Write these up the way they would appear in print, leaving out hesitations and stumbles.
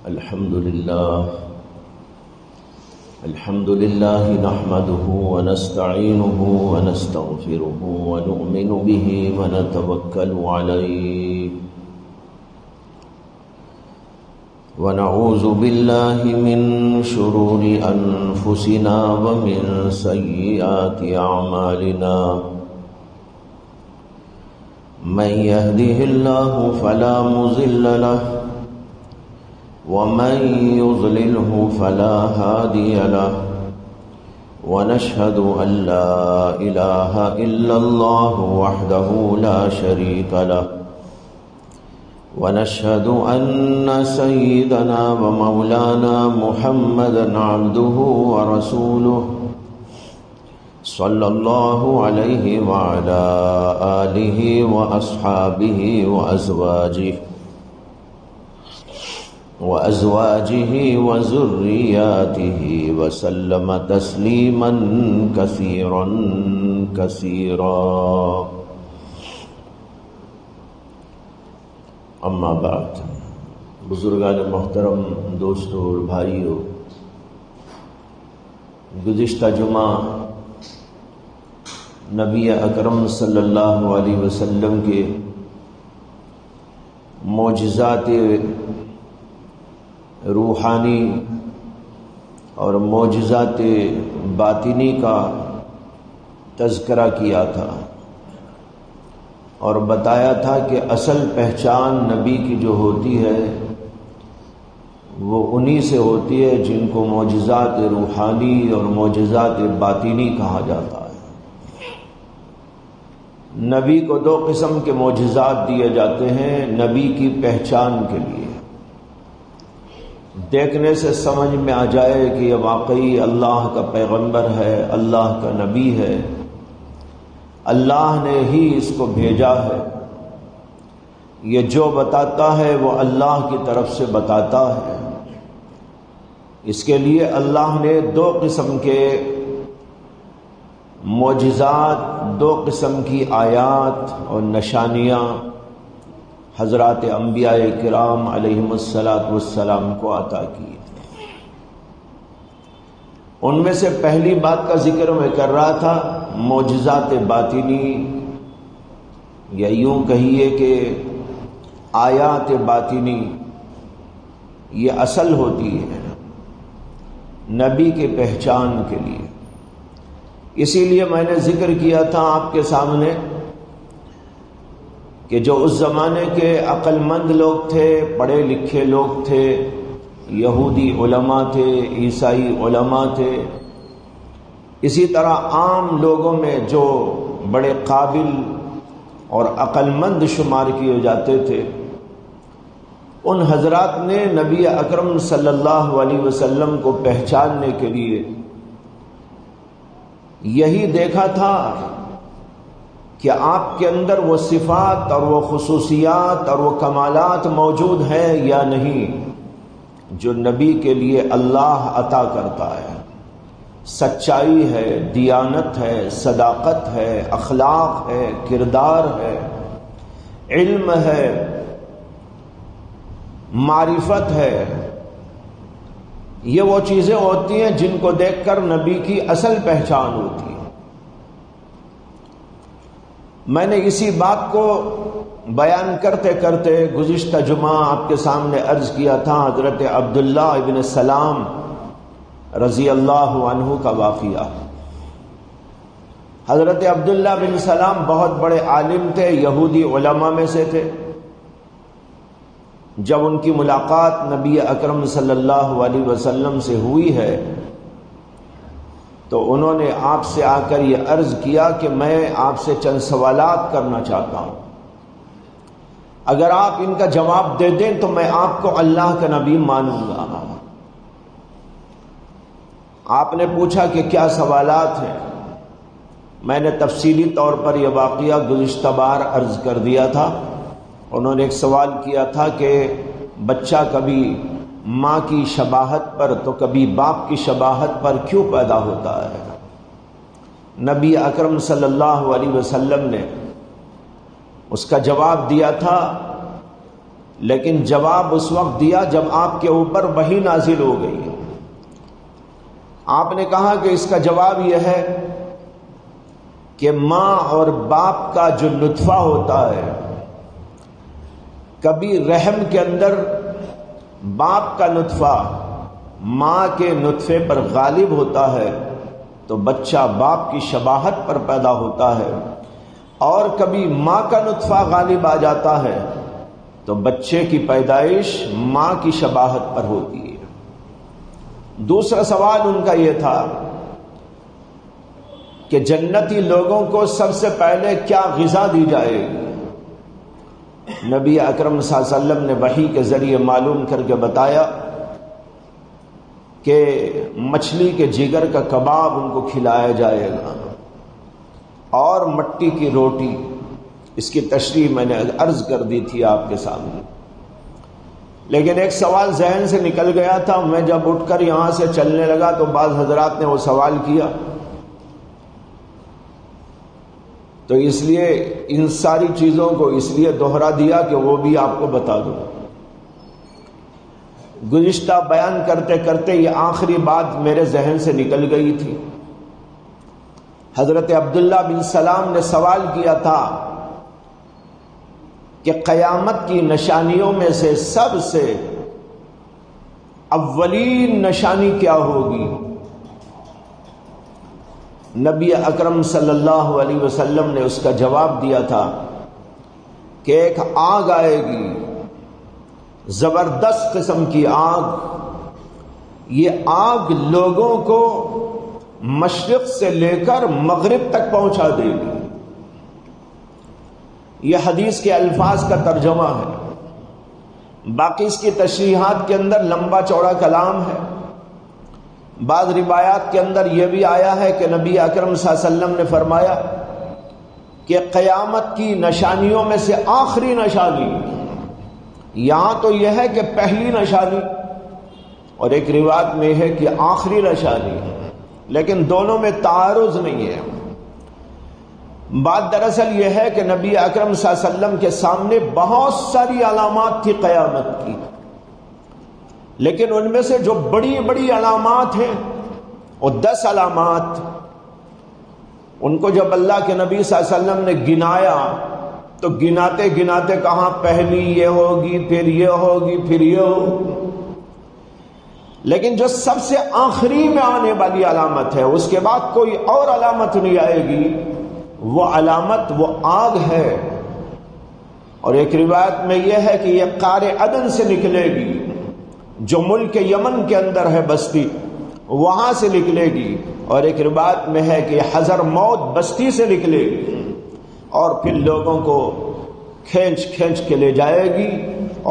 الحمد لله نحمده ونستعينه ونستغفره ونؤمن به ونتوكل عليه ونعوذ بالله من شرور أنفسنا ومن سيئات أعمالنا من يهده الله فلا مضل له ومن يضلله فلا هادي له ونشهد أن لا إله إلا الله وحده لا شريك له ونشهد أن سيدنا ومولانا محمدا عبده ورسوله صلى الله عليه وعلى آله وأصحابه وأزواجه وذرياته وسلم تسليما كثيرا كثيرا اما بعد بزرگان محترم، دوستوں اور بھائیوں، گزشتہ جمعہ نبی اکرم صلی اللہ علیہ وسلم کے معجزات روحانی اور معجزات باطنی کا تذکرہ کیا تھا اور بتایا تھا کہ اصل پہچان نبی کی جو ہوتی ہے وہ انہی سے ہوتی ہے جن کو معجزات روحانی اور معجزات باطنی کہا جاتا ہے۔ نبی کو دو قسم کے معجزات دیے جاتے ہیں نبی کی پہچان کے لیے، دیکھنے سے سمجھ میں آ جائے کہ یہ واقعی اللہ کا پیغمبر ہے، اللہ کا نبی ہے، اللہ نے ہی اس کو بھیجا ہے، یہ جو بتاتا ہے وہ اللہ کی طرف سے بتاتا ہے۔ اس کے لیے اللہ نے دو قسم کے معجزات، دو قسم کی آیات اور نشانیاں حضرات انبیاء کرام علیہم السلام کو عطا کی۔ ان میں سے پہلی بات کا ذکر میں کر رہا تھا معجزات باطنی، یا یوں کہیے کہ آیات باطنی، یہ اصل ہوتی ہے نبی کے پہچان کے لیے۔ اسی لیے میں نے ذکر کیا تھا آپ کے سامنے کہ جو اس زمانے کے عقل مند لوگ تھے، پڑھے لکھے لوگ تھے، یہودی علماء تھے، عیسائی علماء تھے، اسی طرح عام لوگوں میں جو بڑے قابل اور عقل مند شمار کیے جاتے تھے، ان حضرات نے نبی اکرم صلی اللہ علیہ وسلم کو پہچاننے کے لیے یہی دیکھا تھا کہ آپ کے اندر وہ صفات اور وہ خصوصیات اور وہ کمالات موجود ہیں یا نہیں جو نبی کے لیے اللہ عطا کرتا ہے۔ سچائی ہے، دیانت ہے، صداقت ہے، اخلاق ہے، کردار ہے، علم ہے، معرفت ہے، یہ وہ چیزیں ہوتی ہیں جن کو دیکھ کر نبی کی اصل پہچان ہوتی ہے۔ میں نے اسی بات کو بیان کرتے کرتے گزشتہ جمعہ آپ کے سامنے عرض کیا تھا حضرت عبداللہ ابن سلام رضی اللہ عنہ کا واقعہ۔ حضرت عبداللہ بن سلام بہت بڑے عالم تھے، یہودی علماء میں سے تھے۔ جب ان کی ملاقات نبی اکرم صلی اللہ علیہ وسلم سے ہوئی ہے تو انہوں نے آپ سے آ کر یہ عرض کیا کہ میں آپ سے چند سوالات کرنا چاہتا ہوں، اگر آپ ان کا جواب دے دیں تو میں آپ کو اللہ کا نبی مانوں گا۔ آپ نے پوچھا کہ کیا سوالات ہیں؟ میں نے تفصیلی طور پر یہ واقعہ گزشتہ بار عرض کر دیا تھا۔ انہوں نے ایک سوال کیا تھا کہ بچہ کبھی ماں کی شباہت پر تو کبھی باپ کی شباہت پر کیوں پیدا ہوتا ہے؟ نبی اکرم صلی اللہ علیہ وسلم نے اس کا جواب دیا تھا لیکن جواب اس وقت دیا جب آپ کے اوپر وحی نازل ہو گئی۔ آپ نے کہا کہ اس کا جواب یہ ہے کہ ماں اور باپ کا جو نطفہ ہوتا ہے، کبھی رحم کے اندر باپ کا نطفہ ماں کے نطفے پر غالب ہوتا ہے تو بچہ باپ کی شباہت پر پیدا ہوتا ہے، اور کبھی ماں کا نطفہ غالب آ جاتا ہے تو بچے کی پیدائش ماں کی شباہت پر ہوتی ہے۔ دوسرا سوال ان کا یہ تھا کہ جنتی لوگوں کو سب سے پہلے کیا غذا دی جائے گی؟ نبی اکرم صلی اللہ علیہ وسلم نے وحی کے ذریعے معلوم کر کے بتایا کہ مچھلی کے جگر کا کباب ان کو کھلایا جائے گا اور مٹی کی روٹی۔ اس کی تشریح میں نے عرض کر دی تھی آپ کے سامنے، لیکن ایک سوال ذہن سے نکل گیا تھا۔ میں جب اٹھ کر یہاں سے چلنے لگا تو بعض حضرات نے وہ سوال کیا، تو اس لیے ان ساری چیزوں کو اس لیے دوہرا دیا کہ وہ بھی آپ کو بتا دوں۔ گزشتہ بیان کرتے کرتے یہ آخری بات میرے ذہن سے نکل گئی تھی۔ حضرت عبداللہ بن سلام نے سوال کیا تھا کہ قیامت کی نشانیوں میں سے سب سے اولین نشانی کیا ہوگی؟ نبی اکرم صلی اللہ علیہ وسلم نے اس کا جواب دیا تھا کہ ایک آگ آئے گی، زبردست قسم کی آگ۔ یہ آگ لوگوں کو مشرق سے لے کر مغرب تک پہنچا دے گی۔ یہ حدیث کے الفاظ کا ترجمہ ہے، باقی اس کی تشریحات کے اندر لمبا چوڑا کلام ہے۔ بعض روایات کے اندر یہ بھی آیا ہے کہ نبی اکرم صلی اللہ علیہ وسلم نے فرمایا کہ قیامت کی نشانیوں میں سے آخری نشانی، یہاں تو یہ ہے کہ پہلی نشانی، اور ایک روایت میں ہے کہ آخری نشانی، لیکن دونوں میں تعارض نہیں ہے۔ بات دراصل یہ ہے کہ نبی اکرم صلی اللہ علیہ وسلم کے سامنے بہت ساری علامات تھی قیامت کی، لیکن ان میں سے جو بڑی بڑی علامات ہیں وہ 10 علامات، ان کو جب اللہ کے نبی صلی اللہ علیہ وسلم نے گنایا تو گناتے گناتے کہاں پہلی یہ ہوگی، پھر یہ ہوگی، پھر یہ ہوگی، لیکن جو سب سے آخری میں آنے والی علامت ہے، اس کے بعد کوئی اور علامت نہیں آئے گی، وہ علامت وہ آگ ہے۔ اور ایک روایت میں یہ ہے کہ یہ قار عدن سے نکلے گی، جو ملک یمن کے اندر ہے بستی، وہاں سے نکلے گی، اور ایک روایت میں ہے کہ حضر موت بستی سے نکلے گی اور پھر لوگوں کو کھینچ کھینچ کے لے جائے گی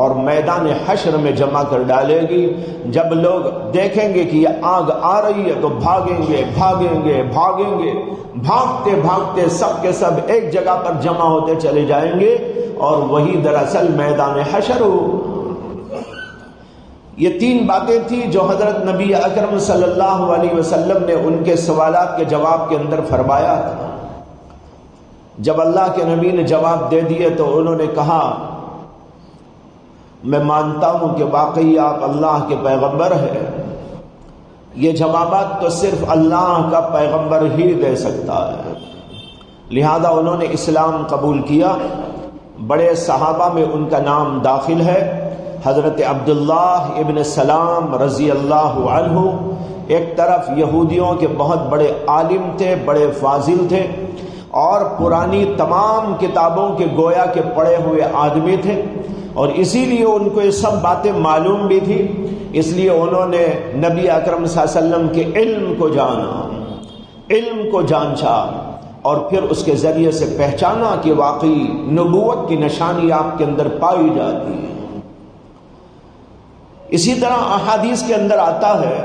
اور میدان حشر میں جمع کر ڈالے گی۔ جب لوگ دیکھیں گے کہ یہ آگ آ رہی ہے تو بھاگیں گے بھاگیں گے بھاگیں گے، بھاگتے بھاگتے سب کے سب ایک جگہ پر جمع ہوتے چلے جائیں گے، اور وہی دراصل میدان حشر ہو۔ یہ 3 باتیں تھیں جو حضرت نبی اکرم صلی اللہ علیہ وسلم نے ان کے سوالات کے جواب کے اندر فرمایا تھا۔ جب اللہ کے نبی نے جواب دے دیے تو انہوں نے کہا، میں مانتا ہوں کہ واقعی آپ اللہ کے پیغمبر ہیں، یہ جوابات تو صرف اللہ کا پیغمبر ہی دے سکتا ہے۔ لہذا انہوں نے اسلام قبول کیا۔ بڑے صحابہ میں ان کا نام داخل ہے، حضرت عبداللہ ابن سلام رضی اللہ عنہ ایک طرف یہودیوں کے بہت بڑے عالم تھے، بڑے فاضل تھے، اور پرانی تمام کتابوں کے گویا کے پڑھے ہوئے آدمی تھے، اور اسی لیے ان کو یہ سب باتیں معلوم بھی تھی۔ اس لیے انہوں نے نبی اکرم صلی اللہ علیہ وسلم کے علم کو جانا، علم کو جانچا، اور پھر اس کے ذریعے سے پہچانا کہ واقعی نبوت کی نشانی آپ کے اندر پائی جاتی ہے۔ اسی طرح احادیث کے اندر آتا ہے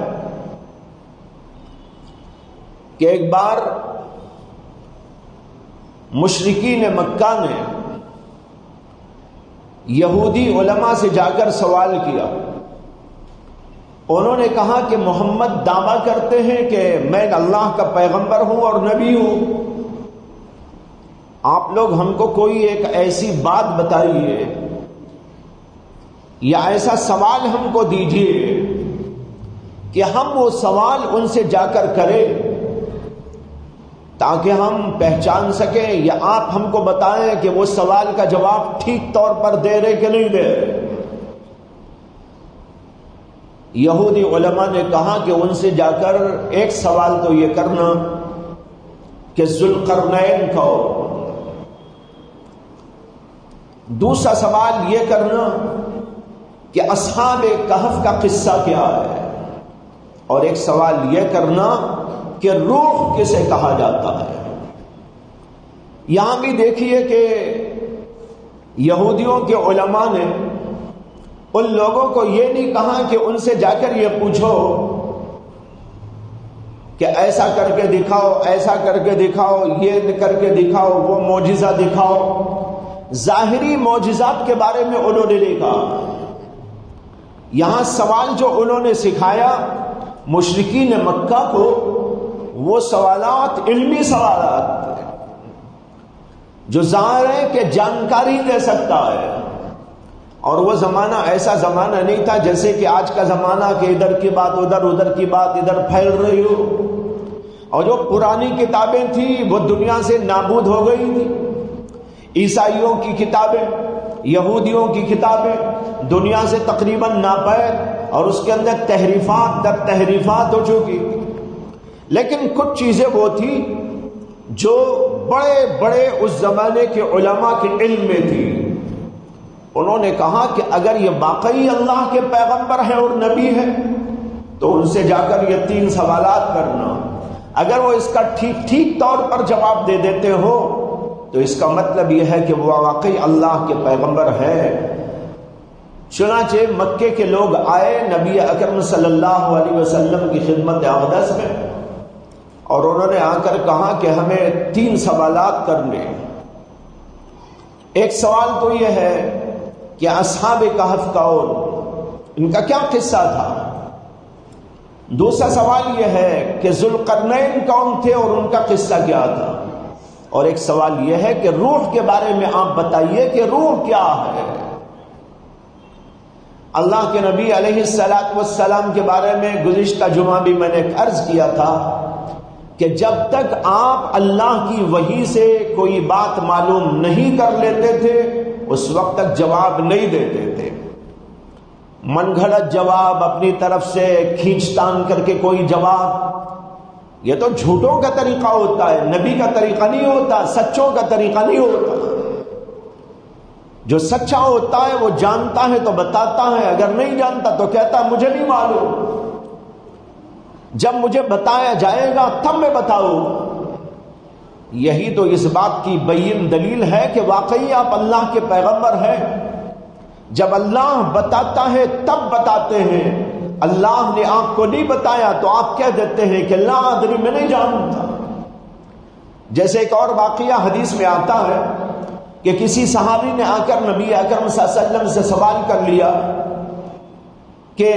کہ ایک بار مشرکین مکہ نے یہودی علماء سے جا کر سوال کیا۔ انہوں نے کہا کہ محمد دعویٰ کرتے ہیں کہ میں اللہ کا پیغمبر ہوں اور نبی ہوں، آپ لوگ ہم کو کوئی ایک ایسی بات بتائیے یا ایسا سوال ہم کو دیجیے کہ ہم وہ سوال ان سے جا کر کریں تاکہ ہم پہچان سکیں، یا آپ ہم کو بتائیں کہ وہ سوال کا جواب ٹھیک طور پر دے رہے کہ نہیں دے رہے۔ یہودی علماء نے کہا کہ ان سے جا کر ایک سوال تو یہ کرنا کہ ذوالقرنین کون، دوسرا سوال یہ کرنا کہ اصحاب کہف کا قصہ کیا ہے، اور ایک سوال یہ کرنا کہ روح کسے کہا جاتا ہے۔ یہاں بھی دیکھیے کہ یہودیوں کے علماء نے ان لوگوں کو یہ نہیں کہا کہ ان سے جا کر یہ پوچھو کہ ایسا کر کے دکھاؤ، ایسا کر کے دکھاؤ، یہ کر کے دکھاؤ، وہ معجزہ دکھاؤ۔ ظاہری معجزات کے بارے میں انہوں نے نہیں کہا۔ یہاں سوال جو انہوں نے سکھایا مشرکین مکہ کو، وہ سوالات علمی سوالات جو ظاہر ہے کہ جانکاری دے سکتا ہے، اور وہ زمانہ ایسا زمانہ نہیں تھا جیسے کہ آج کا زمانہ کہ ادھر کی بات ادھر، ادھر کی بات ادھر پھیل رہی ہو، اور جو پرانی کتابیں تھیں وہ دنیا سے نابود ہو گئی تھی۔ عیسائیوں کی کتابیں، یہودیوں کی کتابیں دنیا سے تقریباً ناپید، اور اس کے اندر تحریفات در تحریفات ہو چکی تھی، لیکن کچھ چیزیں وہ تھی جو بڑے بڑے اس زمانے کے علماء کے علم میں تھی۔ انہوں نے کہا کہ اگر یہ واقعی اللہ کے پیغمبر ہے اور نبی ہے تو ان سے جا کر یہ 3 سوالات کرنا، اگر وہ اس کا ٹھیک طور پر جواب دے دیتے ہو تو اس کا مطلب یہ ہے کہ وہ واقعی اللہ کے پیغمبر ہے۔ چنانچہ مکے کے لوگ آئے نبی اکرم صلی اللہ علیہ وسلم کی خدمت اقدس میں، اور انہوں نے آ کر کہا کہ ہمیں 3 سوالات کرنے۔ ایک سوال تو یہ ہے کہ اصحاب کہف کون، ان کا کیا قصہ تھا۔ دوسرا سوال یہ ہے کہ ذوالقرنین کون تھے اور ان کا قصہ کیا تھا، اور ایک سوال یہ ہے کہ روح کے بارے میں آپ بتائیے کہ روح کیا ہے۔ اللہ کے نبی علیہ الصلاۃ والسلام کے بارے میں گزشتہ جمعہ بھی میں نے عرض کیا تھا کہ جب تک آپ اللہ کی وحی سے کوئی بات معلوم نہیں کر لیتے تھے اس وقت تک جواب نہیں دیتے تھے۔ من گھڑت جواب، اپنی طرف سے کھینچ تان کر کے کوئی جواب، یہ تو جھوٹوں کا طریقہ ہوتا ہے، نبی کا طریقہ نہیں ہوتا، سچوں کا طریقہ نہیں ہوتا۔ جو سچا ہوتا ہے وہ جانتا ہے تو بتاتا ہے، اگر نہیں جانتا تو کہتا ہے مجھے نہیں معلوم، جب مجھے بتایا جائے گا تب میں بتاؤں۔ یہی تو اس بات کی بین دلیل ہے کہ واقعی آپ اللہ کے پیغمبر ہیں۔ جب اللہ بتاتا ہے تب بتاتے ہیں، اللہ نے آپ کو نہیں بتایا تو آپ کہہ دیتے ہیں کہ لا ادری، میں نہیں جانتا۔ جیسے ایک اور واقعہ حدیث میں آتا ہے کہ کسی صحابی نے آ کر نبی اکرم صلی اللہ علیہ وسلم سے سوال کر لیا کہ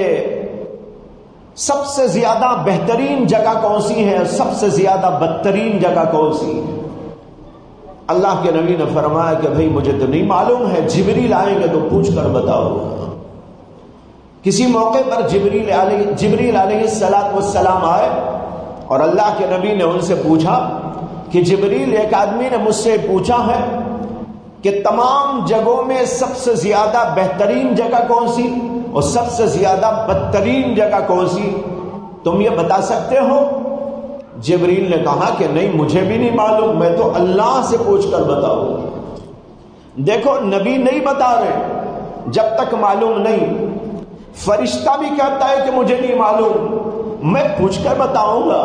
سب سے زیادہ بہترین جگہ کون سی ہے، سب سے زیادہ بدترین جگہ کون سی ہے۔ اللہ کے نبی نے فرمایا کہ بھئی مجھے تو نہیں معلوم ہے، جبریل آئیں گے تو پوچھ کر بتاؤ۔ کسی موقع پر جبریل علیہ السلام آئے اور اللہ کے نبی نے ان سے پوچھا کہ جبریل، ایک آدمی نے مجھ سے پوچھا ہے کہ تمام جگہوں میں سب سے زیادہ بہترین جگہ کون سی اور سب سے زیادہ بدترین جگہ کون سی، تم یہ بتا سکتے ہو؟ جبریل نے کہا کہ نہیں، مجھے بھی نہیں معلوم، میں تو اللہ سے پوچھ کر بتاؤں۔ دیکھو نبی نہیں بتا رہے جب تک معلوم نہیں، فرشتہ بھی کہتا ہے کہ مجھے نہیں معلوم، میں پوچھ کر بتاؤں گا۔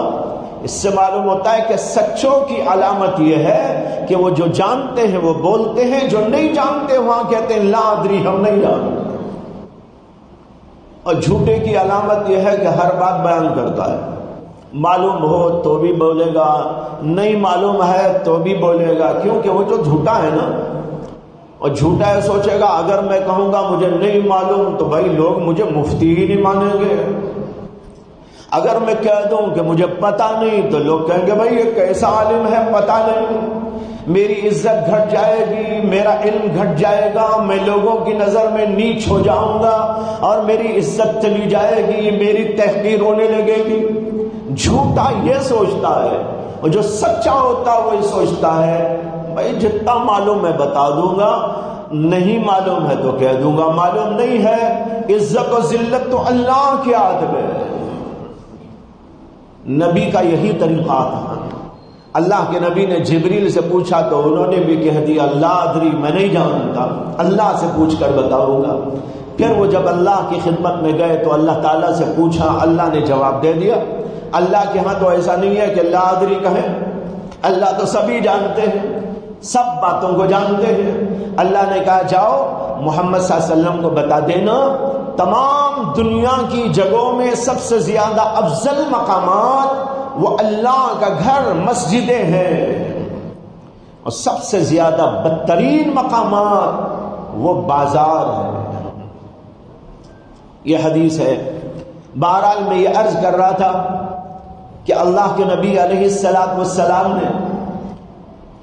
اس سے معلوم ہوتا ہے کہ سچوں کی علامت یہ ہے کہ وہ جو جانتے ہیں وہ بولتے ہیں، جو نہیں جانتے وہاں کہتے ہیں لا ادری، ہم نہیں جانتے۔ اور جھوٹے کی علامت یہ ہے کہ ہر بات بیان کرتا ہے، معلوم ہو تو بھی بولے گا، نہیں معلوم ہے تو بھی بولے گا، کیونکہ وہ جو جھوٹا ہے نا، اور جھوٹا ہے سوچے گا اگر میں کہوں گا مجھے نہیں معلوم تو بھائی لوگ مجھے مفتی ہی نہیں مانیں گے، اگر میں کہہ دوں کہ مجھے پتہ نہیں تو لوگ کہیں گے بھائی یہ کیسا عالم ہے پتہ نہیں۔ میری عزت گھٹ جائے گی، میرا علم گھٹ جائے گا، میں لوگوں کی نظر میں نیچ ہو جاؤں گا اور میری عزت چلی جائے گی، میری تحقیر ہونے لگے گی۔ جھوٹا یہ سوچتا ہے، اور جو سچا ہوتا ہے وہ یہ سوچتا ہے بھائی جتنا معلوم میں بتا دوں گا، نہیں معلوم ہے تو کہہ دوں گا، معلوم نہیں ہے، عزت و ذلت تو اللہ کے ہاتھ میں ہے۔ نبی کا یہی طریقہ تھا۔ اللہ کے نبی نے جبریل سے پوچھا تو انہوں نے بھی کہہ دیا اللہ ادری، میں نہیں جانتا، اللہ سے پوچھ کر بتاؤں گا۔ پھر وہ جب اللہ کی خدمت میں گئے تو اللہ تعالیٰ سے پوچھا، اللہ نے جواب دے دیا۔ اللہ کے ہاں تو ایسا نہیں ہے کہ اللہ ادری کہیں، اللہ تو سبھی جانتے ہیں، سب باتوں کو جانتے ہیں۔ اللہ نے کہا جاؤ محمد صلی اللہ علیہ وسلم کو بتا دینا تمام دنیا کی جگہوں میں سب سے زیادہ افضل مقامات وہ اللہ کا گھر مسجدیں ہیں، اور سب سے زیادہ بدترین مقامات وہ بازار ہیں۔ یہ حدیث ہے۔ بہرحال میں یہ عرض کر رہا تھا کہ اللہ کے نبی علیہ السلام نے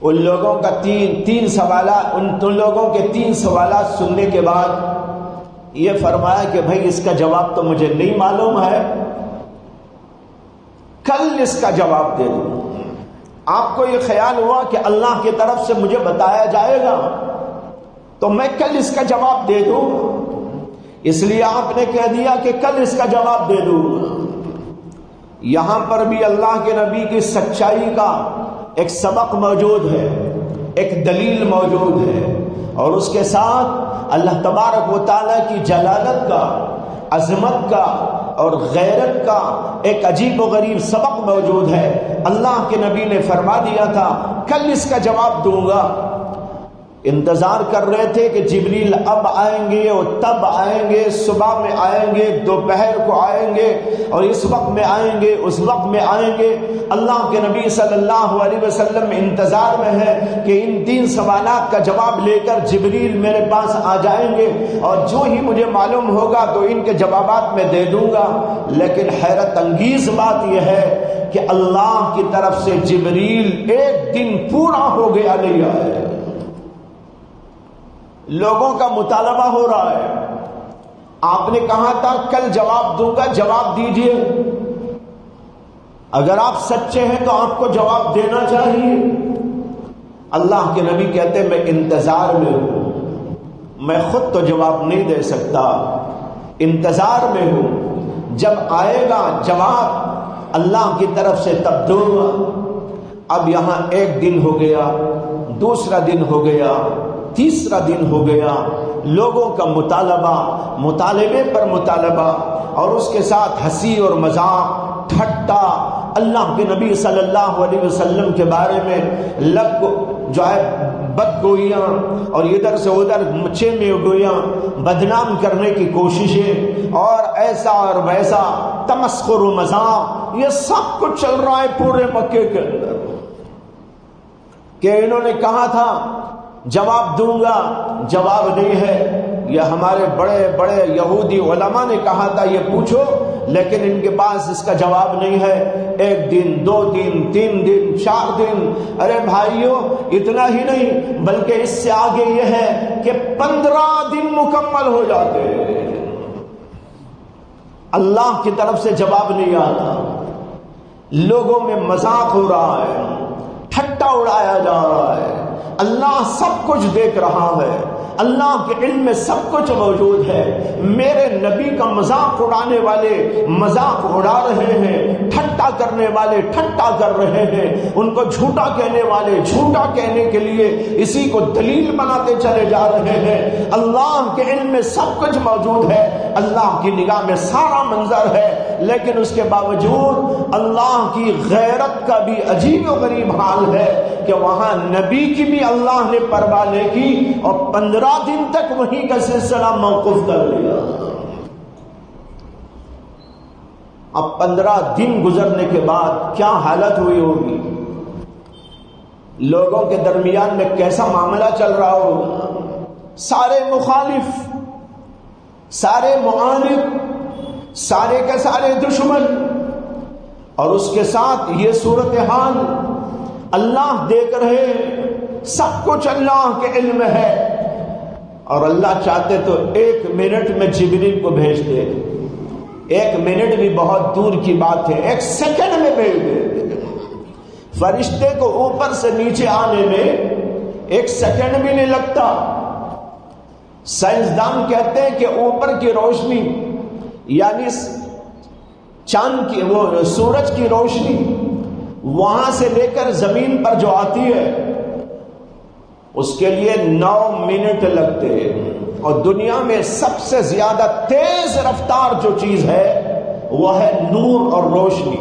ان لوگوں کا تین سوالات، ان لوگوں کے 3 سوالات سننے کے بعد یہ فرمایا کہ بھائی اس کا جواب تو مجھے نہیں معلوم ہے، کل اس کا جواب دے دوں۔ آپ کو یہ خیال ہوا کہ اللہ کی طرف سے مجھے بتایا جائے گا تو میں کل اس کا جواب دے دوں، اس لیے آپ نے کہہ دیا کہ کل اس کا جواب دے دوں۔ یہاں پر بھی اللہ کے نبی کی سچائی کا ایک سبق موجود ہے، ایک دلیل موجود ہے، اور اس کے ساتھ اللہ تبارک و تعالیٰ کی جلالت کا، عظمت کا اور غیرت کا ایک عجیب و غریب سبق موجود ہے۔ اللہ کے نبی نے فرما دیا تھا کل اس کا جواب دوں گا۔ انتظار کر رہے تھے کہ جبریل اب آئیں گے اور تب آئیں گے، صبح میں آئیں گے، دوپہر کو آئیں گے، اور اس وقت میں آئیں گے، اس وقت میں آئیں گے۔ اللہ کے نبی صلی اللہ علیہ وسلم انتظار میں ہے کہ ان 3 سوالات کا جواب لے کر جبریل میرے پاس آ جائیں گے، اور جو ہی مجھے معلوم ہوگا تو ان کے جوابات میں دے دوں گا۔ لیکن حیرت انگیز بات یہ ہے کہ اللہ کی طرف سے جبریل ایک دن پورا ہو گیا نہیں آئے۔ لوگوں کا مطالبہ ہو رہا ہے، آپ نے کہا تھا کل جواب دوں گا، جواب دیجئے۔ اگر آپ سچے ہیں تو آپ کو جواب دینا چاہیے۔ اللہ کے نبی کہتے میں انتظار میں ہوں، میں خود تو جواب نہیں دے سکتا، انتظار میں ہوں، جب آئے گا جواب اللہ کی طرف سے تب دوں گا۔ اب یہاں 1 دن ہو گیا، دوسرا دن ہو گیا، تیسرا دن ہو گیا، لوگوں کا مطالبے پر مطالبہ، اور اس کے ساتھ ہنسی اور مذاق، ٹھٹا، اللہ کے نبی صلی اللہ علیہ وسلم کے بارے میں جو ہے بدگوئیاں اور ادھر سے ادھر مچے میں گوئیاں، بدنام کرنے کی کوششیں، اور ایسا اور ویسا تمسخر و مذاق، یہ سب کچھ چل رہا ہے پورے مکے کے اندر۔ کہ انہوں نے کہا تھا جواب دوں گا، جواب نہیں ہے۔ یہ ہمارے بڑے بڑے یہودی علماء نے کہا تھا یہ پوچھو، لیکن ان کے پاس اس کا جواب نہیں ہے۔ 1 دن، 2 دن، 3 دن، 4 دن، ارے بھائیوں اتنا ہی نہیں بلکہ اس سے آگے یہ ہے کہ 15 دن مکمل ہو جاتے ہیں، اللہ کی طرف سے جواب نہیں آتا۔ لوگوں میں مذاق ہو رہا ہے، ٹھٹا اڑایا جا رہا ہے، اللہ سب کچھ دیکھ رہا ہے، اللہ کے علم میں سب کچھ موجود ہے۔ میرے نبی کا مذاق اڑانے والے مذاق اڑا رہے ہیں، ٹھٹا کرنے والے ٹھٹا کر رہے ہیں، ان کو جھوٹا کہنے والے جھوٹا کہنے کے لیے اسی کو دلیل بناتے چلے جا رہے ہیں۔ اللہ کے علم میں سب کچھ موجود ہے، اللہ کی نگاہ میں سارا منظر ہے، لیکن اس کے باوجود اللہ کی غیرت کا بھی عجیب و غریب حال ہے کہ وہاں نبی کی بھی اللہ نے پرواہ نہیں کی، اور 15 دن تک وہیں کا سلسلہ موقوف کر دیا۔ اب 15 دن گزرنے کے بعد کیا حالت ہوئی ہوگی، لوگوں کے درمیان میں کیسا معاملہ چل رہا ہوگا، سارے مخالف، سارے معاند، سارے کے سارے دشمن، اور اس کے ساتھ یہ صورتحال اللہ دیکھ رہے سب کچھ اللہ کے علم ہے، اور اللہ چاہتے تو 1 منٹ میں جبریل کو بھیج دے، 1 منٹ بھی بہت دور کی بات ہے، 1 سیکنڈ میں بھیج دے۔ فرشتے کو اوپر سے نیچے آنے میں 1 سیکنڈ بھی نہیں لگتا۔ سائنسدان کہتے ہیں کہ اوپر کی روشنی یعنی چاند کی، وہ سورج کی روشنی وہاں سے لے کر زمین پر جو آتی ہے اس کے لیے 9 منٹ لگتے ہیں، اور دنیا میں سب سے زیادہ تیز رفتار جو چیز ہے وہ ہے نور اور روشنی،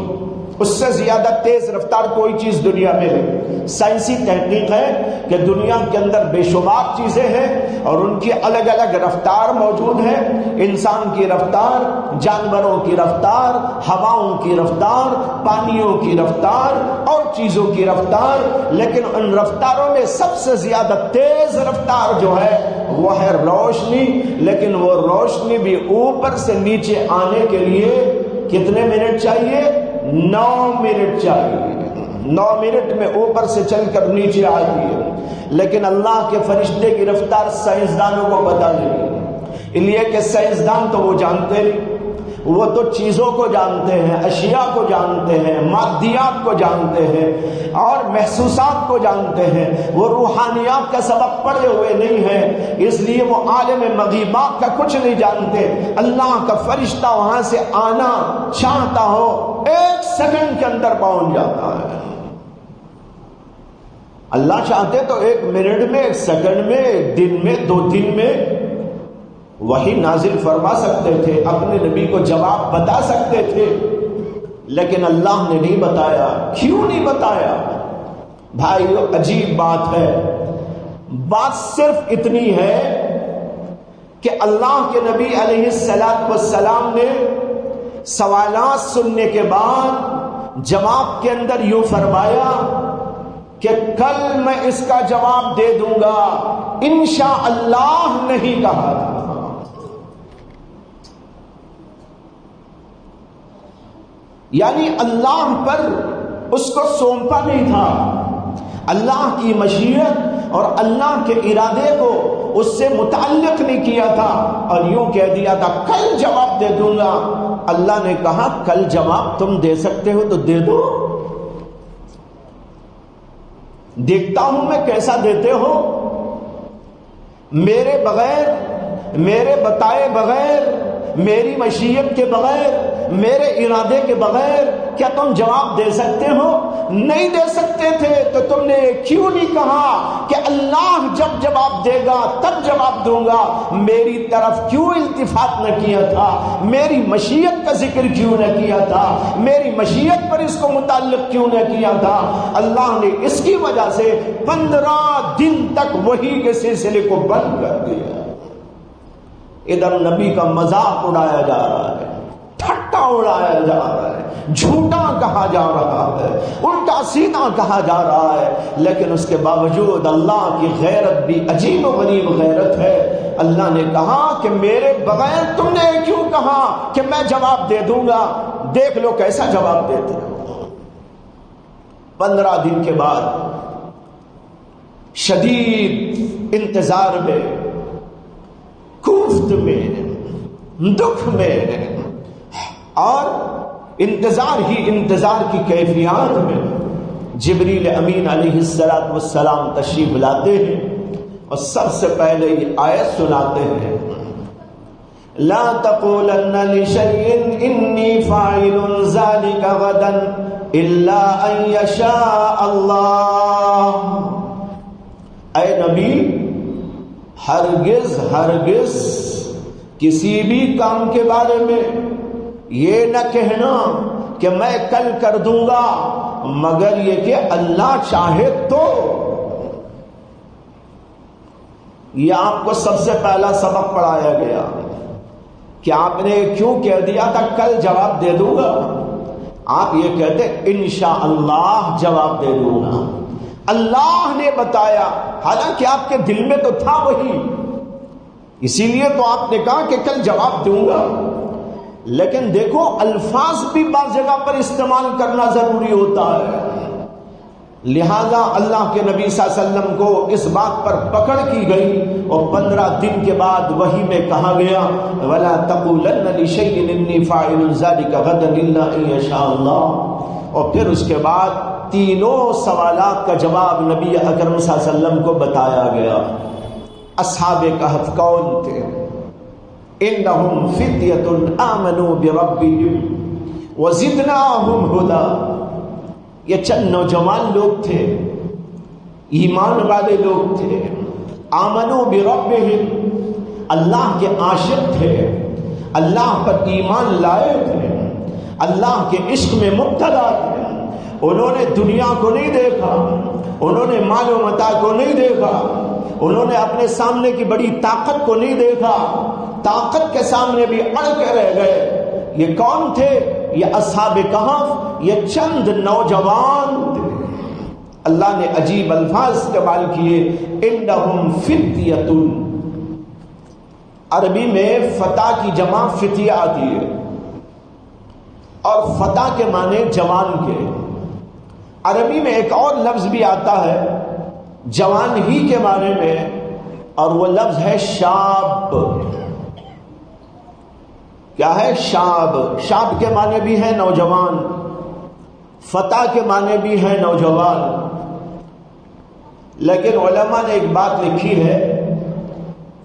اس سے زیادہ تیز رفتار کوئی چیز دنیا میں ہے۔ سائنسی تحقیق ہے کہ دنیا کے اندر بے شمار چیزیں ہیں اور ان کی الگ الگ رفتار موجود ہے، انسان کی رفتار، جانوروں کی رفتار، ہواؤں کی رفتار، پانیوں کی رفتار اور چیزوں کی رفتار، لیکن ان رفتاروں میں سب سے زیادہ تیز رفتار جو ہے وہ ہے روشنی، لیکن وہ روشنی بھی اوپر سے نیچے آنے کے لیے کتنے منٹ چاہیے؟ 9 منٹ چاہیے۔ 9 منٹ میں اوپر سے چل کر نیچے آتی ہے، لیکن اللہ کے فرشتے کی رفتار سائنسدانوں کو پتہ نہیں، اس لیے کہ سائنسدان تو وہ جانتے نہیں، وہ تو چیزوں کو جانتے ہیں، اشیاء کو جانتے ہیں، مادیات کو جانتے ہیں اور محسوسات کو جانتے ہیں، وہ روحانیات کا سبق پڑھے ہوئے نہیں ہیں، اس لیے وہ عالم مغیبات کا کچھ نہیں جانتے۔ اللہ کا فرشتہ وہاں سے آنا چاہتا ہو 1 سیکنڈ کے اندر پہنچ جاتا ہے۔ اللہ چاہتے تو 1 منٹ میں، 1 سیکنڈ میں، 1 دن میں، 2 دن میں وہی نازل فرما سکتے تھے، اپنے نبی کو جواب بتا سکتے تھے، لیکن اللہ نے نہیں بتایا۔ کیوں نہیں بتایا؟ بھائیو عجیب بات ہے، بات صرف اتنی ہے کہ اللہ کے نبی علیہ السلام نے سوالات سننے کے بعد جواب کے اندر یوں فرمایا کہ کل میں اس کا جواب دے دوں گا، انشاءاللہ نہیں کہا تھا۔ یعنی اللہ پر اس کو سونپا نہیں تھا، اللہ کی مشیت اور اللہ کے ارادے کو اس سے متعلق نہیں کیا تھا، اور یوں کہہ دیا تھا کل جواب دے دوں گا۔ اللہ نے کہا کل جواب تم دے سکتے ہو تو دے دو، دیکھتا ہوں میں کیسا دیتے ہو، میرے بغیر، میرے بتائے بغیر، میری مشیت کے بغیر، میرے ارادے کے بغیر کیا تم جواب دے سکتے ہو؟ نہیں دے سکتے تھے تو تم نے کیوں نہیں کہا کہ اللہ جب جواب دے گا تب جواب دوں گا؟ میری طرف کیوں التفات نہ کیا تھا؟ میری مشیت کا ذکر کیوں نہ کیا تھا؟ میری مشیت پر اس کو متعلق کیوں نہ کیا تھا؟ اللہ نے اس کی وجہ سے 15 دن تک وحی کے سلسلے کو بند کر دیا۔ ادھر نبی کا مذاق اڑایا جا رہا ہے، ٹھٹا اڑایا جا رہا ہے، جھوٹا کہا جا رہا ہے، الٹا سیدھا کہا جا رہا ہے، لیکن اس کے باوجود اللہ کی غیرت بھی عجیب و غریب غیرت ہے۔ اللہ نے کہا کہ میرے بغیر تم نے کیوں کہا کہ میں جواب دے دوں گا؟ دیکھ لو کیسا جواب دیتے ہو۔ 15 دن کے بعد شدید انتظار میں، کوفت میں، دکھ میں اور انتظار ہی انتظار کی کیفیات میں جبریل امین علیہ السلام تشریف لاتے ہیں اور سب سے پہلے یہ آیت سناتے ہیں، لا تقولن لشيء انی فاعل ذلك غدا الا ان یشاء اللہ۔ اے نبی ہرگز کسی بھی کام کے بارے میں یہ نہ کہنا کہ میں کل کر دوں گا مگر یہ کہ اللہ چاہے تو۔ یہ آپ کو سب سے پہلا سبق پڑھایا گیا کہ آپ نے کیوں کہہ دیا تھا کل جواب دے دوں گا؟ آپ یہ کہتے انشاءاللہ جواب دے دوں گا، اللہ نے بتایا، حالانکہ آپ کے دل میں تو تھا وہی، اسی لیے تو آپ نے کہا کہ کل جواب دوں گا۔ لیکن دیکھو الفاظ بھی بعض جگہ پر استعمال کرنا ضروری ہوتا ہے۔ لہذا اللہ کے نبی صلی اللہ علیہ وسلم کو اس بات پر پکڑ کی گئی اور 15 دن کے بعد وحی میں کہا گیا وَلَا تَقُولَنَّ لِشَيْءٍ إِنِّي فَاعِلٌ ذَلِكَ غَدًا إِلَّا أَن يَشَاءَ اللَّهُ. اور پھر اس کے بعد تینوں سوالات کا جواب نبی اکرم صلی اللہ علیہ وسلم کو بتایا گیا. اصحاب کہف کون تھے؟ انہم فتیۃ آمنوا بربہم وزدناہم ھدی. یہ چند نوجوان لوگ تھے، ایمان والے لوگ تھے. آمنوا بربہم، اللہ کے عاشق تھے، اللہ پر ایمان لائے تھے، اللہ کے عشق میں مبتلا تھے. انہوں نے دنیا کو نہیں دیکھا، انہوں نے مال و متاع کو نہیں دیکھا، انہوں نے اپنے سامنے کی بڑی طاقت کو نہیں دیکھا، طاقت کے سامنے بھی اڑ کے رہ گئے. یہ کون تھے؟ یہ اصحاب کہف، یہ چند نوجوان تھے. اللہ نے عجیب الفاظ استعمال کیے، انہم فتیۃ. عربی میں فتح کی جمع فتیہ آتی ہے اور فتح کے معنی جوان کے. عربی میں ایک اور لفظ بھی آتا ہے جوان ہی کے معنی میں، اور وہ لفظ ہے شاب. کیا ہے؟ شاب. شاب کے معنی بھی ہے نوجوان، فتح کے معنی بھی ہے نوجوان. لیکن علماء نے ایک بات لکھی ہے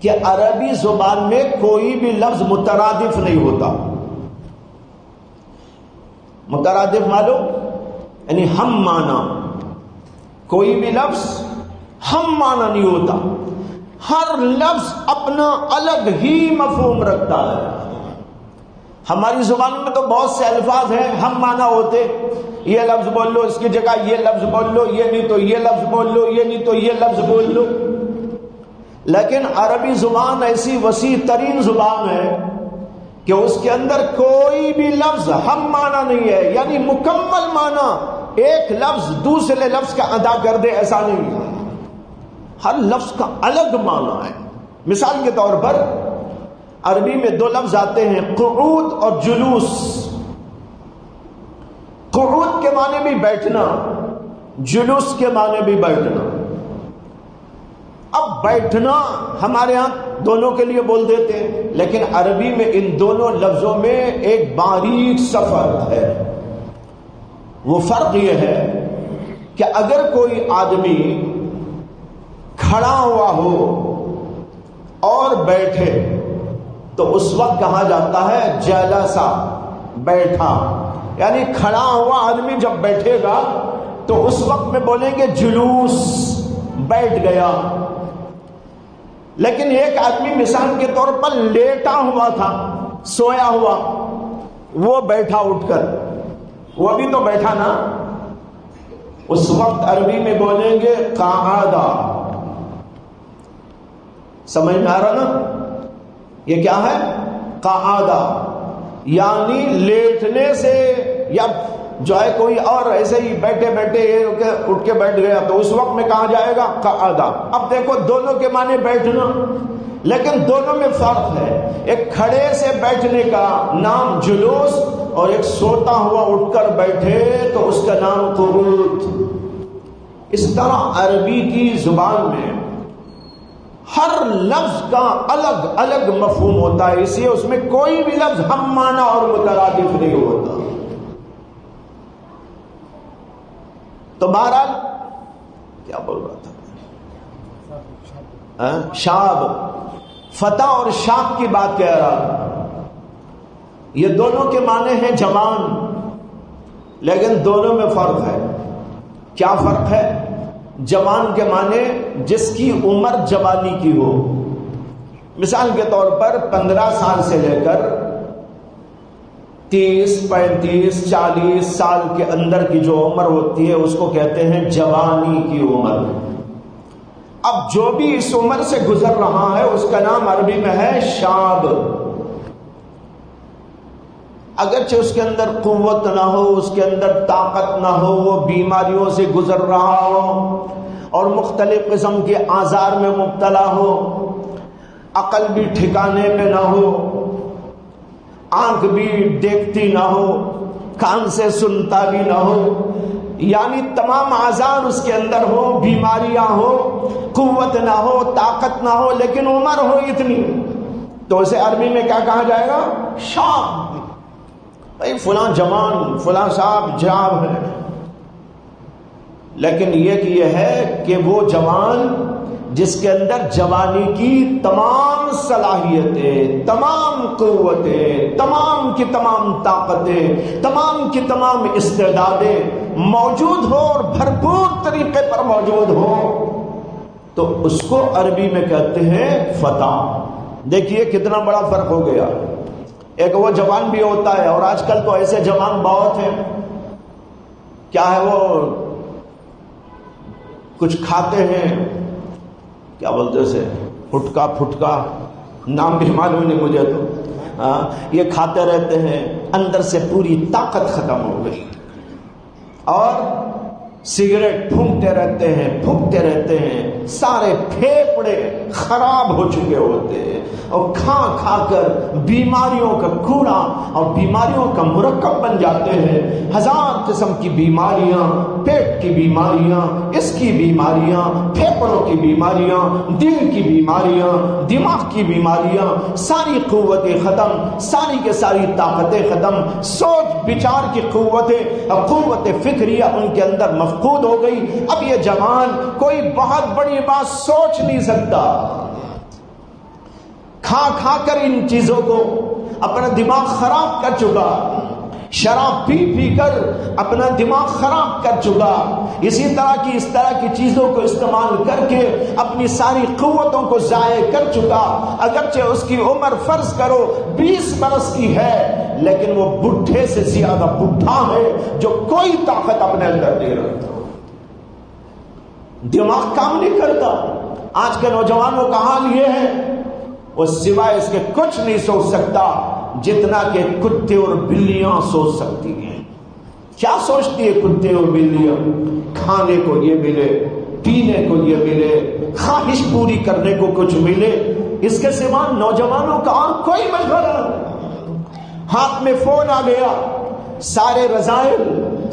کہ عربی زبان میں کوئی بھی لفظ مترادف نہیں ہوتا. مترادف معلوم یعنی ہم معنی. کوئی بھی لفظ ہم معنی نہیں ہوتا، ہر لفظ اپنا الگ ہی مفہوم رکھتا ہے. ہماری زبان میں تو بہت سے الفاظ ہیں ہم معنی ہوتے، یہ لفظ بول لو، اس کی جگہ یہ لفظ بول لو، یہ نہیں تو یہ لفظ بول لو، یہ نہیں تو یہ لفظ بول لو. لیکن عربی زبان ایسی وسیع ترین زبان ہے کہ اس کے اندر کوئی بھی لفظ ہم معنی نہیں ہے، یعنی مکمل معنی ایک لفظ دوسرے لفظ کا ادا کر دے، ایسا نہیں ہے. ہر لفظ کا الگ معنی ہے. مثال کے طور پر عربی میں دو لفظ آتے ہیں، قعود اور جلوس. قعود کے معنی بھی بیٹھنا، جلوس کے معنی بھی بیٹھنا. اب بیٹھنا ہمارے ہاں دونوں کے لیے بول دیتے ہیں، لیکن عربی میں ان دونوں لفظوں میں ایک باریک سا فرق ہے. وہ فرق یہ ہے کہ اگر کوئی آدمی کھڑا ہوا ہو اور بیٹھے تو اس وقت کہا جاتا ہے جلسا، بیٹھا. یعنی کھڑا ہوا آدمی جب بیٹھے گا تو اس وقت میں بولیں گے جلوس، بیٹھ گیا. لیکن ایک آدمی مثال کے طور پر لیٹا ہوا تھا، سویا ہوا، وہ بیٹھا اٹھ کر، وہ بھی تو بیٹھا نا. اس وقت عربی میں بولیں گے قعادہ. سمجھ میں آ رہا نا؟ یہ کیا ہے؟ قعادہ. یعنی لیٹنے سے، یا جو ہے کوئی اور ایسے ہی بیٹھے بیٹھے اٹھ کے بیٹھ گیا تو اس وقت میں کہا جائے گا قعادہ. اب دیکھو دونوں کے معنی بیٹھنا، لیکن دونوں میں فرق ہے. ایک کھڑے سے بیٹھنے کا نام جلوس، اور ایک سوتا ہوا اٹھ کر بیٹھے تو اس کا نام قعود. اس طرح عربی کی زبان میں ہر لفظ کا الگ الگ مفہوم ہوتا ہے، اس لیے اس میں کوئی بھی لفظ ہم معنی اور مترادف نہیں ہوتا. تو بہرحال کیا بول رہا تھا؟ شاب، فتح اور شاب کی بات کہہ رہا. یہ دونوں کے معنی ہیں جوان، لیکن دونوں میں فرق ہے. کیا فرق ہے؟ جوان کے معنی جس کی عمر جوانی کی ہو. مثال کے طور پر 15 سال سے لے کر 30، 35، 40 سال کے اندر کی جو عمر ہوتی ہے اس کو کہتے ہیں جوانی کی عمر. اب جو بھی اس عمر سے گزر رہا ہے اس کا نام عربی میں ہے شاب. اگرچہ اس کے اندر قوت نہ ہو، اس کے اندر طاقت نہ ہو، وہ بیماریوں سے گزر رہا ہو اور مختلف قسم کے آزار میں مبتلا ہو، عقل بھی ٹھکانے پہ نہ ہو، آنکھ بھی دیکھتی نہ ہو، کان سے سنتا بھی نہ ہو، یعنی تمام اعضاء اس کے اندر ہو، بیماریاں ہو، قوت نہ ہو، طاقت نہ ہو، لیکن عمر ہو اتنی، تو اسے عربی میں کیا کہا جائے گا؟ شاب. بھائی فلاں جوان، فلاں صاحب جاب ہے. لیکن یہ ہے کہ وہ جوان جس کے اندر جوانی کی تمام صلاحیتیں، تمام قوتیں، تمام کی تمام طاقتیں، تمام کی تمام استعدادیں موجود ہو اور بھرپور طریقے پر موجود ہو، تو اس کو عربی میں کہتے ہیں فتح. دیکھیے کتنا بڑا فرق ہو گیا. ایک وہ جوان بھی ہوتا ہے، اور آج کل تو ایسے جوان بہت ہیں، کیا ہے وہ کچھ کھاتے ہیں، کیا بولتے سے پھٹکا پھٹکا، نام بھی معلوم نہیں مجھے تو، یہ کھاتے رہتے ہیں، اندر سے پوری طاقت ختم ہو گئی، اور سگریٹ پھونکتے رہتے ہیں، سارے پھیپھڑے خراب ہو چکے ہوتے ہیں، اور کھا کر بیماریوں کا کوڑا اور بیماریوں کا مرکب بن جاتے ہیں. ہزار قسم کی بیماریاں، پیٹ کی بیماریاں، اس کی بیماریاں، پھیپڑوں کی بیماریاں، دل کی بیماریاں، دماغ کی بیماریاں، ساری قوتیں ختم، ساری کے ساری طاقتیں ختم، سوچ بچار کی قوت فکریہ ان کے اندر مفقود ہو گئی. اب یہ جوان کوئی بہت بڑی بات سوچ نہیں سکتا، کھا کر ان چیزوں کو اپنا دماغ خراب کر چکا، شراب پی کر اپنا دماغ خراب کر چکا، اس طرح کی چیزوں کو استعمال کر کے اپنی ساری قوتوں کو ضائع کر چکا. اگرچہ اس کی عمر فرض کرو 20 برس کی ہے، لیکن وہ بڈھے سے زیادہ بڈھا ہے جو کوئی طاقت اپنے اندر نہیں رکھتا، دماغ کام نہیں کرتا. آج کے نوجوانوں کا حال یہ ہے، وہ سوائے اس کے کچھ نہیں سوچ سکتا جتنا کہ کتے اور بلیاں سوچ سکتی ہیں. کیا سوچتی ہے کتے اور بلیاں؟ کھانے کو یہ ملے، پینے کو یہ ملے، خواہش پوری کرنے کو کچھ ملے، اس کے سوا نوجوانوں کا اور کوئی مشورہ نہیں. ہاتھ میں فون آ گیا، سارے رذائل،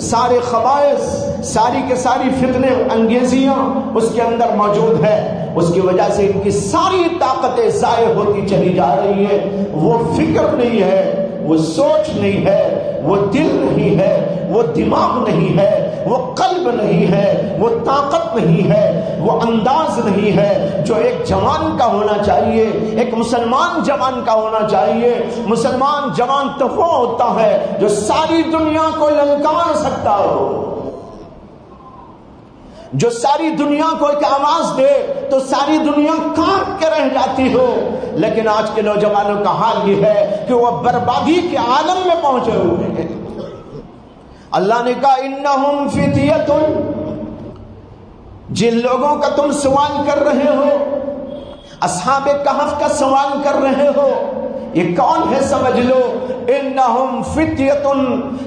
سارے خبائث، ساری کے ساری فتنے انگیزیاں اس کے اندر موجود ہے. اس کی وجہ سے ان کی ساری طاقتیں ضائع ہوتی چلی جا رہی ہیں. وہ فکر نہیں ہے، وہ سوچ نہیں ہے، وہ دل نہیں ہے، وہ دماغ نہیں ہے، وہ قلب نہیں ہے، وہ طاقت نہیں ہے، وہ انداز نہیں ہے جو ایک جوان کا ہونا چاہیے، ایک مسلمان جوان کا ہونا چاہیے. مسلمان جوان تو وہ ہوتا ہے جو ساری دنیا کو للکار سکتا ہو، جو ساری دنیا کو ایک آواز دے تو ساری دنیا کانپ کے رہ جاتی ہو. لیکن آج کے نوجوانوں کا حال یہ ہے کہ وہ بربادی کے عالم میں پہنچے ہوئے ہیں. اللہ نے کہا انہم فتیۃ، جن لوگوں کا تم سوال کر رہے ہو، اصحاب کہف کا سوال کر رہے ہو، یہ کون ہے سمجھ لو. انہم فتیۃ،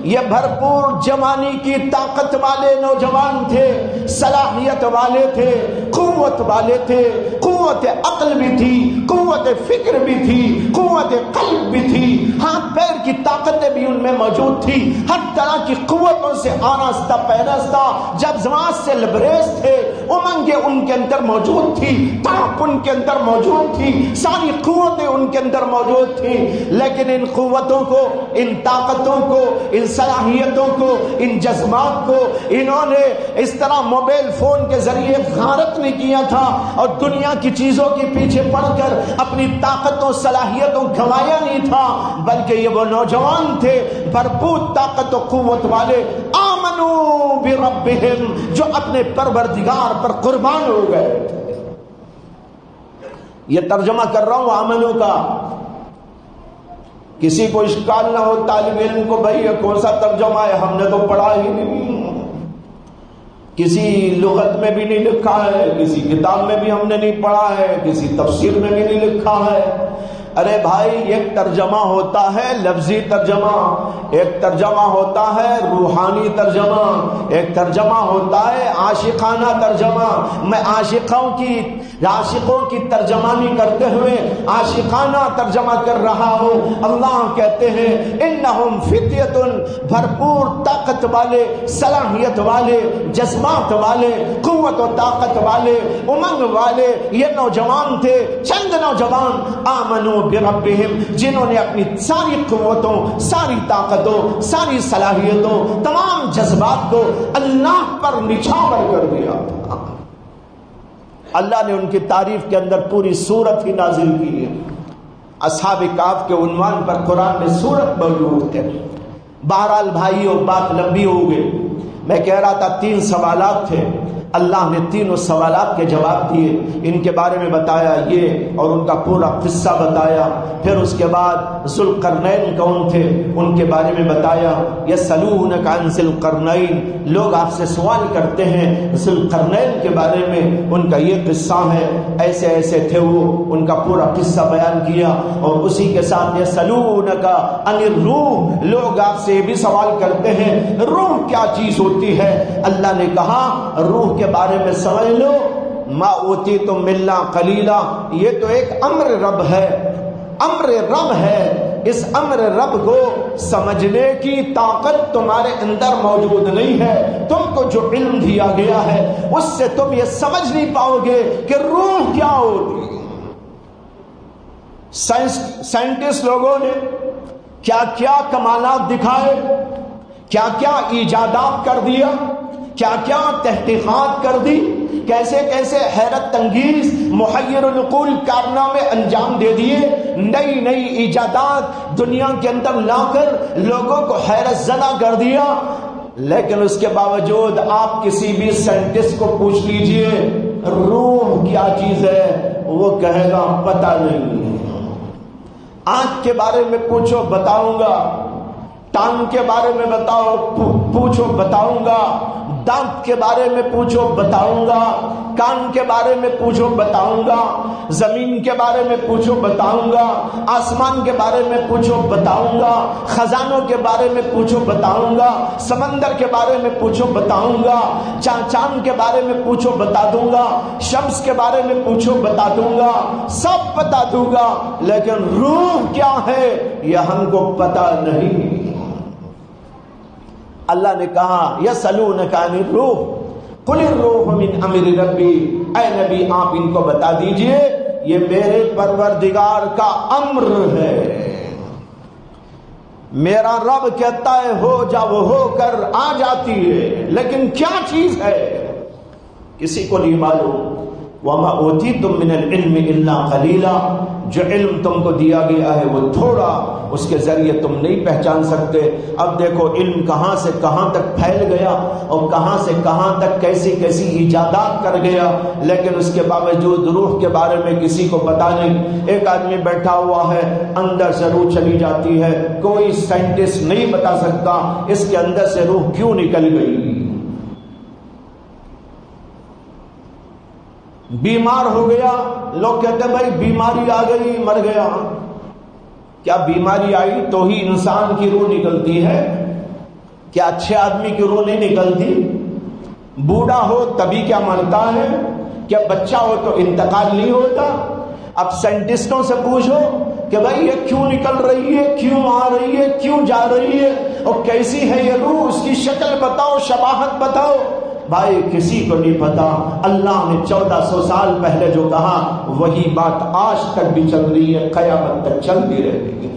یہ بھرپور جوانی کی طاقت والے نوجوان تھے، صلاحیت والے تھے، قوت والے تھے، قوت عقل بھی تھی، قوت فکر بھی تھی، قوت قلب بھی تھی، ہاتھ پیر کی طاقتیں بھی ان میں موجود تھی، ہر طرح کی قوتوں سے آراستہ پیراستہ، جب زماں سے لبریز تھے، امنگیں ان کے اندر موجود تھی، طاقت ان کے اندر موجود تھی، ساری قوتیں ان کے اندر موجود تھی. لیکن ان قوتوں کو، ان طاقتوں کو، ان صلاحیتوں کو، ان جذبات کو انہوں نے اس طرح موبائل فون کے ذریعے غارت نہیں کیا تھا اور دنیا کی چیزوں کے پیچھے پڑ کر اپنی طاقتوں صلاحیتوں گنوایا نہیں تھا، بلکہ یہ وہ نوجوان تھے بھرپور طاقت و قوت والے، آمنو بربہم، جو اپنے پروردگار پر قربان ہو گئے. یہ ترجمہ کر رہا ہوں آمنو کا، کسی کو اشکال نہ ہو طالب علم کو، بھائی یہ کون سا ترجمہ ہے، ہم نے تو پڑھا ہی نہیں، کسی لغت میں بھی نہیں لکھا ہے، کسی کتاب میں بھی ہم نے نہیں پڑھا ہے، کسی تفسیر میں بھی نہیں لکھا ہے. ارے بھائی ایک ترجمہ ہوتا ہے لفظی ترجمہ، ایک ترجمہ ہوتا ہے روحانی ترجمہ، ایک ترجمہ ہوتا ہے عاشقانہ ترجمہ۔ میں عاشقوں کی ترجمانی کرتے ہوئے عاشقانہ ترجمہ کر رہا ہوں۔ اللہ کہتے ہیں انہم فتیۃ، بھرپور طاقت والے، صلاحیت والے، جذبات والے، قوت و طاقت والے، امنگ والے یہ نوجوان تھے، چند نوجوان آمنوا بربہم، جنہوں نے اپنی ساری قوتوں، ساری طاقتوں، ساری صلاحیتوں، تمام جذبات کو اللہ پر نچھاور کر دیا۔ اللہ نے ان کی تعریف کے اندر پوری سورت ہی نازل کی ہے۔ اصحاب کہف کے عنوان پر قرآن میں سورت موجود ہے۔ بہرحال بھائیوں بات لمبی ہو گئی، میں کہہ رہا تھا 3 سوالات تھے، اللہ نے تینوں سوالات کے جواب دیے، ان کے بارے میں بتایا یہ اور ان کا پورا قصہ بتایا۔ پھر اس کے بعد ذوالقرنین کون تھے ان کے بارے میں بتایا۔ یسألونک عن ذی القرنین، لوگ آپ سے سوال کرتے ہیں ذوالقرنین کے بارے میں، ان کا یہ قصہ ہے، ایسے ایسے تھے وہ، ان کا پورا قصہ بیان کیا۔ اور اسی کے ساتھ یسألونک عن الروح، لوگ آپ سے بھی سوال کرتے ہیں روح کیا چیز ہوتی ہے۔ اللہ نے کہا روح کے بارے میں سمجھ لو، ما اوتیتم الا قلیلا، یہ تو ایک امر رب ہے، امر رب ہے، اس امر رب کو سمجھنے کی طاقت تمہارے اندر موجود نہیں ہے۔ تم کو جو علم دیا گیا ہے اس سے تم یہ سمجھ نہیں پاؤ گے کہ روح کیا ہوتی۔ سائنٹسٹ لوگوں نے کیا کیا کمالات دکھائے، کیا کیا ایجادات کر دیا، کیا کیا تحقیقات کر دی، کیسے کیسے حیرت انگیز محیر العقول کارنامے انجام دے دیے، نئی نئی ایجادات دنیا کے اندر لا کر لوگوں کو حیرت زدہ کر دیا۔ لیکن اس کے باوجود آپ کسی بھی سائنٹسٹ کو پوچھ لیجئے روح کیا چیز ہے، وہ کہے گا پتہ نہیں۔ آنکھ کے بارے میں پوچھو بتاؤں گا، ٹانگ کے بارے میں پوچھو بتاؤں گا، دانت کے بارے میں پوچھو بتاؤں گا، کان کے بارے میں پوچھو بتاؤں گا، زمین کے بارے میں پوچھو بتاؤں گا، آسمان کے بارے میں پوچھو بتاؤں گا، خزانوں کے بارے میں پوچھو بتاؤں گا، سمندر کے بارے میں پوچھو بتاؤں گا، چاند کے بارے میں پوچھو بتا دوں گا، شمس کے بارے میں پوچھو بتا دوں گا، سب بتا دوں گا، لیکن روح کیا ہے یہ ہم کو پتہ نہیں۔ اللہ نے کہا یسألونک عن الروح قل الروح من امر ربی، اے نبی آپ ان کو بتا دیجئے یہ میرے پروردگار کا امر ہے، میرا رب کہتا ہے ہو جا وہ ہو کر آ جاتی ہے، لیکن کیا چیز ہے کسی کو نہیں معلوم۔ وما اوتیتم من العلم الا قلیلا، جو علم تم کو دیا گیا ہے وہ تھوڑا، اس کے ذریعے تم نہیں پہچان سکتے۔ اب دیکھو علم کہاں سے کہاں تک پھیل گیا اور کہاں سے کہاں تک کیسی کیسی ایجادات کر گیا، لیکن اس کے باوجود روح کے بارے میں کسی کو پتا نہیں۔ ایک آدمی بیٹھا ہوا ہے اندر سے روح چلی جاتی ہے، کوئی سائنٹسٹ نہیں بتا سکتا اس کے اندر سے روح کیوں نکل گئی۔ بیمار ہو گیا، لوگ کہتے ہیں بھائی بیماری آ گئی مر گیا۔ کیا بیماری آئی تو ہی انسان کی روح نکلتی ہے؟ کیا اچھے آدمی کی روح نہیں نکلتی؟ بوڑھا ہو تبھی کیا مرتا ہے؟ کیا بچہ ہو تو انتقال نہیں ہوتا؟ اب سائنٹسٹوں سے پوچھو کہ بھائی یہ کیوں نکل رہی ہے، کیوں آ رہی ہے، کیوں جا رہی ہے، اور کیسی ہے یہ روح، اس کی شکل بتاؤ، شباہت بتاؤ۔ بھائی کسی کو نہیں پتا۔ اللہ نے 1400 سال پہلے جو کہا وہی بات آج تک بھی چل رہی ہے، قیامت تک چلتی رہے گی۔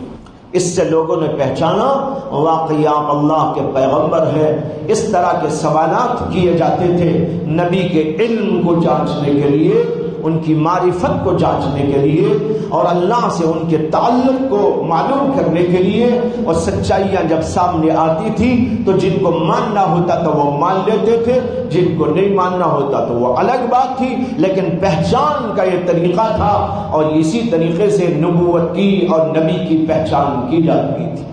اس سے لوگوں نے پہچانا واقعی آپ اللہ کے پیغمبر ہیں۔ اس طرح کے سوالات کیے جاتے تھے نبی کے علم کو جانچنے کے لیے، ان کی معرفت کو جانچنے کے لیے، اور اللہ سے ان کے تعلق کو معلوم کرنے کے لیے۔ اور سچائیاں جب سامنے آتی تھی تو جن کو ماننا ہوتا تو وہ مان لیتے تھے، جن کو نہیں ماننا ہوتا تو وہ الگ بات تھی، لیکن پہچان کا یہ طریقہ تھا، اور اسی طریقے سے نبوت کی اور نبی کی پہچان کی جاتی تھی۔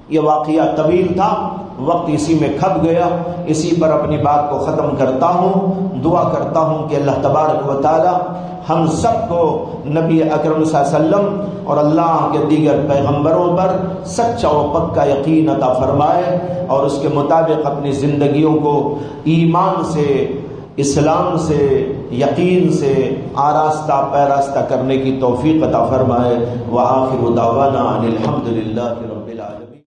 یہ واقعہ طویل تھا، وقت اسی میں کھپ گیا، اسی پر اپنی بات کو ختم کرتا ہوں۔ دعا کرتا ہوں کہ اللہ تبارک و تعالی ہم سب کو نبی اکرم صلی اللہ علیہ وسلم اور اللہ کے دیگر پیغمبروں پر سچا و پکا یقین عطا فرمائے، اور اس کے مطابق اپنی زندگیوں کو ایمان سے، اسلام سے، یقین سے آراستہ پیراستہ کرنے کی توفیق عطا فرمائے۔ وآخر دعوانا ان الحمد للہ رب العالمین۔